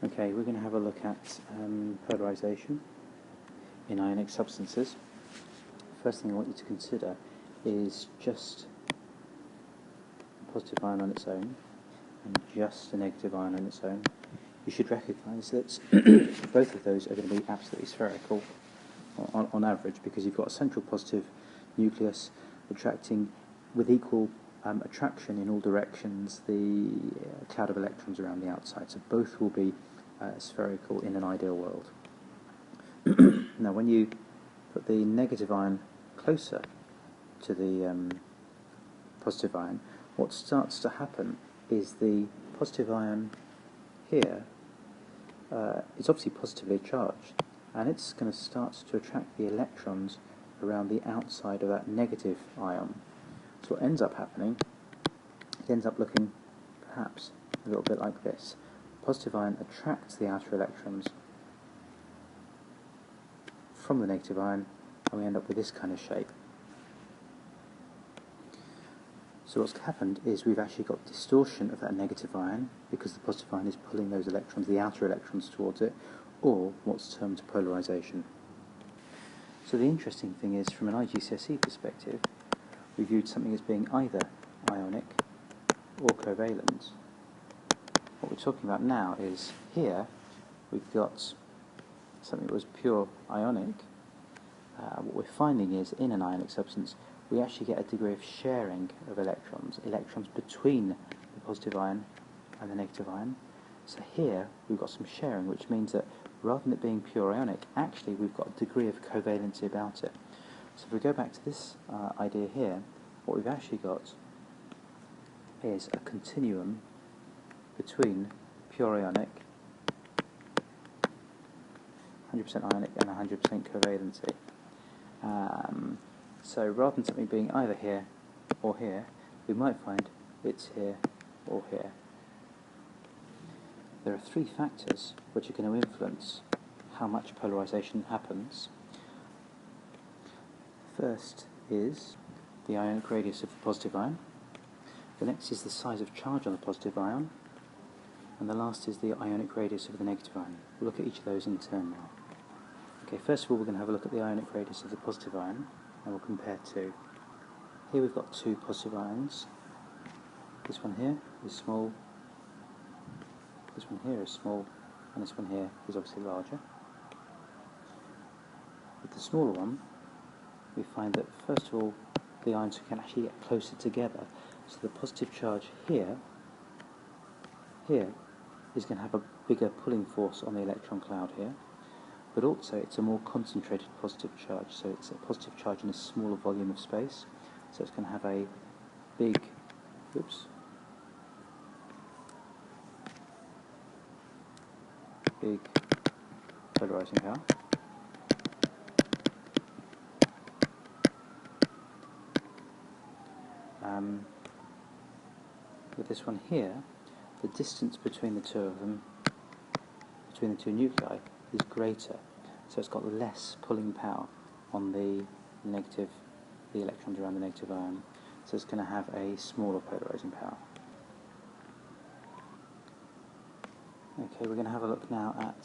Okay, we're going to have a look at polarization in ionic substances. First thing I want you to consider is just a positive ion on its own and just a negative ion on its own. You should recognise that both of those are going to be absolutely spherical on average, because you've got a central positive nucleus attracting with equal attraction in all directions the cloud of electrons around the outside. So both will be spherical in an ideal world. Now, when you put the negative ion closer to the positive ion, what starts to happen is the positive ion here is obviously positively charged, and it's going to start to attract the electrons around the outside of that negative ion. So what ends up happening, it ends up looking perhaps a little bit like this. The positive ion attracts the outer electrons from the negative ion, and we end up with this kind of shape. So what's happened is we've actually got distortion of that negative ion because the positive ion is pulling those electrons, the outer electrons, towards it, or what's termed polarisation. So the interesting thing is, from an IGCSE perspective, we viewed something as being either ionic or covalent. What we're talking about now is, here we've got something that was pure ionic. What we're finding is, in an ionic substance, we actually get a degree of sharing of electrons between the positive ion and the negative ion. So here we've got some sharing, which means that rather than it being pure ionic, actually we've got a degree of covalency about it. So if we go back to this idea here, what we've actually got is a continuum between pure ionic, 100% ionic, and 100% covalency. So rather than something being either here or here, we might find it's here or here. There are three factors which are going to influence how much polarisation happens. First is the ionic radius of the positive ion. The next is the size of charge on the positive ion. And the last is the ionic radius of the negative ion. We'll look at each of those in turn now. Okay, first of all we're going to have a look at the ionic radius of the positive ion, and we'll compare two. Here we've got two positive ions. This one here is small, this one here is small, and this one here is obviously larger. With the smaller one, we find that first of all the ions can actually get closer together, so the positive charge here is going to have a bigger pulling force on the electron cloud here, but also it's a more concentrated positive charge, so it's a positive charge in a smaller volume of space, so it's going to have a big, big polarizing power. With this one here, the distance between the two of them, between the two nuclei, is greater, so it's got less pulling power on the negative, the electrons around the negative ion, so it's going to have a smaller polarizing power. Okay, we're going to have a look now at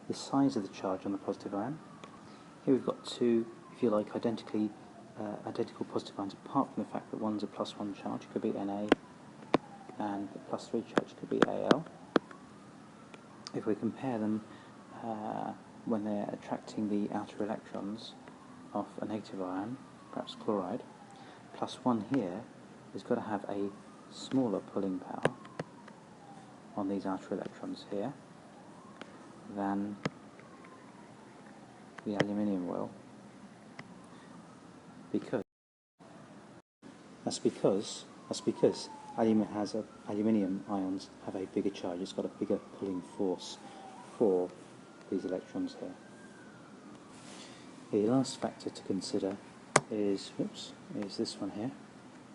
the size of the charge on the positive ion. Here we've got two, if you like, identical positive ions, apart from the fact that one's a +1 charge, could be Na, and the +3 charge could be Al. If we compare them when they're attracting the outer electrons of a negative ion, perhaps chloride, +1 here has got to have a smaller pulling power on these outer electrons here than the aluminium will, because aluminium ions have a bigger charge. It's got a bigger pulling force for these electrons here. The last factor to consider is this one here,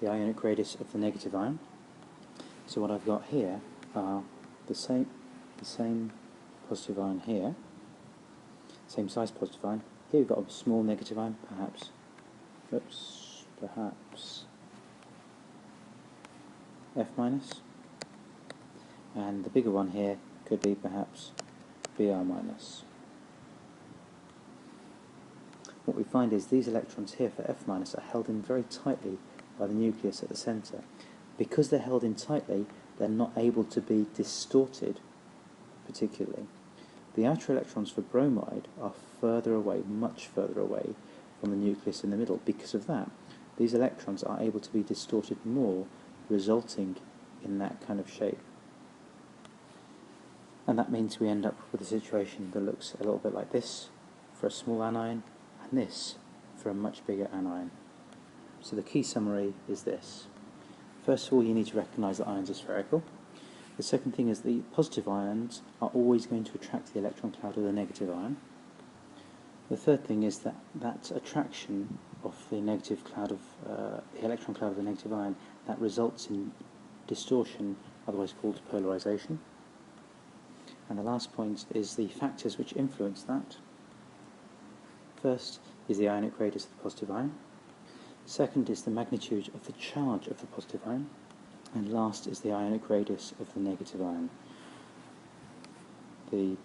the ionic radius of the negative ion. So what I've got here are the same positive ion here, same size positive ion. Here we've got a small negative ion, perhaps F-, and the bigger one here could be perhaps Br minus. What we find is these electrons here for F minus are held in very tightly by the nucleus at the centre. Because they're held in tightly, they're not able to be distorted particularly. The outer electrons for bromide are further away, much further away from the nucleus in the middle. Because of that, these electrons are able to be distorted more, resulting in that kind of shape. And that means we end up with a situation that looks a little bit like this for a small anion, and this for a much bigger anion. So the key summary is this. First of all, you need to recognise that ions are spherical. The second thing is the positive ions are always going to attract the electron cloud of the negative ion. The third thing is that that attraction of the negative cloud of the electron cloud of the negative ion, that results in distortion, otherwise called polarisation. And the last point is the factors which influence that. First is the ionic radius of the positive ion. Second is the magnitude of the charge of the positive ion. And last is the ionic radius of the negative ion. The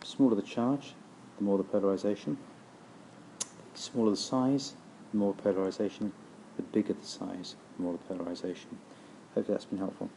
smaller the charge, the more the polarisation. The smaller the size, the more polarisation. The bigger the size, the more the polarisation. Hopefully that's been helpful.